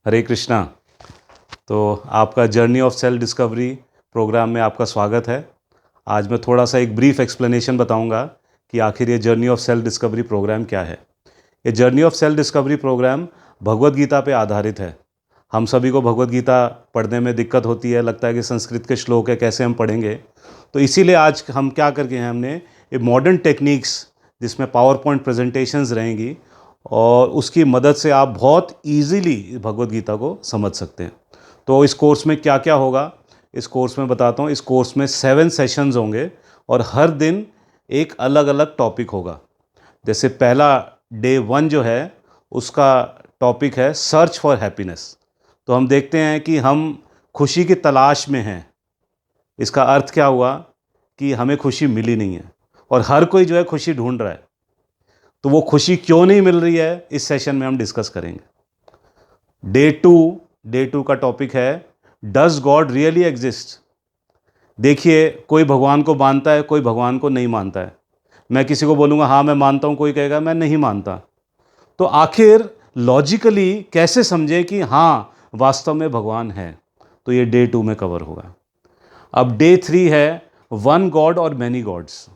हरे कृष्णा। तो आपका journey of self discovery program में आपका स्वागत है। आज मैं थोड़ा सा एक ब्रीफ एक्सप्लेनेशन बताऊंगा कि आखिर ये journey of self discovery programme क्या है। ये journey of self discovery programme Bhagavad Gita पे आधारित है। हम सभी को भगवत गीता पढ़ने में दिक्कत होती है, लगता है कि संस्कृत के श्लोक है, कैसे हम पढ़ेंगे। तो इसीलिए आज हम क्या करके हैं, हमने ये मॉडर्न टेक्निक्स जिसमें पावर पॉइंट प्रेजेंटेशंस रहेंगी और उसकी मदद से आप बहुत इजीली भगवत गीता को समझ सकते हैं। तो इस कोर्स में क्या क्या होगा, इस कोर्स में बताता हूँ। इस कोर्स में 7 सेशंस होंगे और हर दिन एक अलग अलग टॉपिक होगा। जैसे पहला डे 1 जो है उसका टॉपिक है सर्च फॉर हैप्पीनेस। तो हम देखते हैं कि हम खुशी की तलाश में हैं। इसका अर्थ क्या हुआ कि हमें खुशी मिली नहीं है और हर कोई जो है खुशी ढूंढ रहा है। तो वो खुशी क्यों नहीं मिल रही है, इस सेशन में हम डिस्कस करेंगे। डे टू का टॉपिक है डज गॉड रियली एग्जिस्ट। देखिए, कोई भगवान को मानता है, कोई भगवान को नहीं मानता है। मैं किसी को बोलूँगा हाँ मैं मानता हूँ, कोई कहेगा मैं नहीं मानता। तो आखिर लॉजिकली कैसे समझे कि हाँ वास्तव में भगवान है। तो ये डे 2 में कवर होगा। अब डे 3 है वन गॉड और मैनी गॉड्स।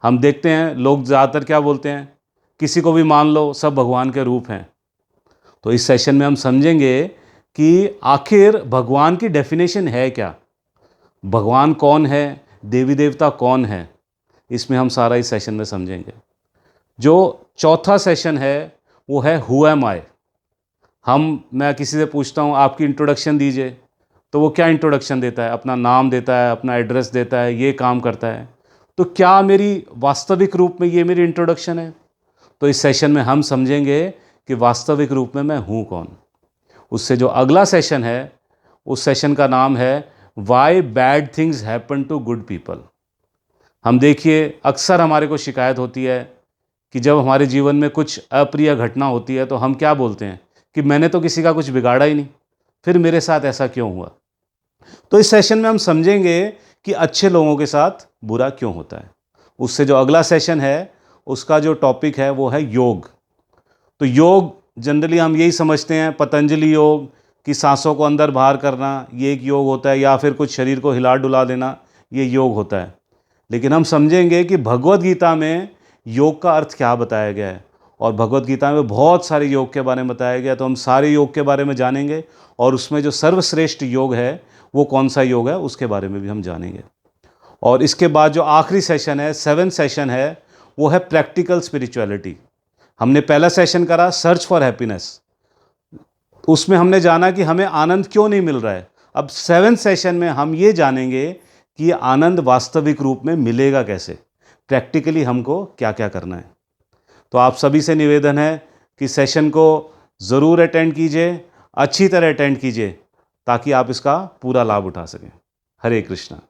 हम देखते हैं लोग ज़्यादातर क्या बोलते हैं, किसी को भी मान लो, सब भगवान के रूप हैं। तो इस सेशन में हम समझेंगे कि आखिर भगवान की डेफिनेशन है क्या, भगवान कौन है, देवी देवता कौन है। इसमें हम सारा इस सेशन में समझेंगे। जो चौथा सेशन है वो है हु एम आई। मैं किसी से पूछता हूँ आपकी इंट्रोडक्शन दीजिए, तो वो क्या इंट्रोडक्शन देता है, अपना नाम देता है, अपना एड्रेस देता है, ये काम करता है। तो क्या मेरी वास्तविक रूप में ये मेरी इंट्रोडक्शन है। तो इस सेशन में हम समझेंगे कि वास्तविक रूप में मैं हूँ कौन। उससे जो अगला सेशन है, उस सेशन का नाम है why bad things happen to good people. हम देखिए अक्सर हमारे को शिकायत होती है कि जब हमारे जीवन में कुछ अप्रिय घटना होती है तो हम क्या बोलते हैं कि मैंने तो किसी का कुछ बिगाड़ा ही नहीं, फिर मेरे साथ ऐसा क्यों हुआ। तो इस सेशन में हम समझेंगे कि अच्छे लोगों के साथ बुरा क्यों होता है। उससे जो अगला सेशन है उसका जो टॉपिक है वो है योग। तो योग जनरली हम यही समझते हैं, पतंजलि योग कि सांसों को अंदर बाहर करना, ये एक योग होता है, या फिर कुछ शरीर को हिला डुला देना, ये योग होता है। लेकिन हम समझेंगे कि भगवत गीता में योग का अर्थ क्या बताया गया है, और भगवत गीता में बहुत सारे योग के बारे में बताया गया। तो हम सारे योग के बारे में जानेंगे और उसमें जो सर्वश्रेष्ठ योग है वो कौन सा योग है उसके बारे में भी हम जानेंगे। और इसके बाद जो आखिरी सेशन है, 7th सेशन है, वो है प्रैक्टिकल स्पिरिचुअलिटी। हमने पहला सेशन करा सर्च फॉर हैप्पीनेस, उसमें हमने जाना कि हमें आनंद क्यों नहीं मिल रहा है। अब 7th सेशन में हम ये जानेंगे कि ये आनंद वास्तविक रूप में मिलेगा कैसे, प्रैक्टिकली हमको क्या क्या करना है। तो आप सभी से निवेदन है कि सेशन को ज़रूर अटेंड कीजिए, अच्छी तरह अटेंड कीजिए, ताकि आप इसका पूरा लाभ उठा सकें। हरे कृष्णा।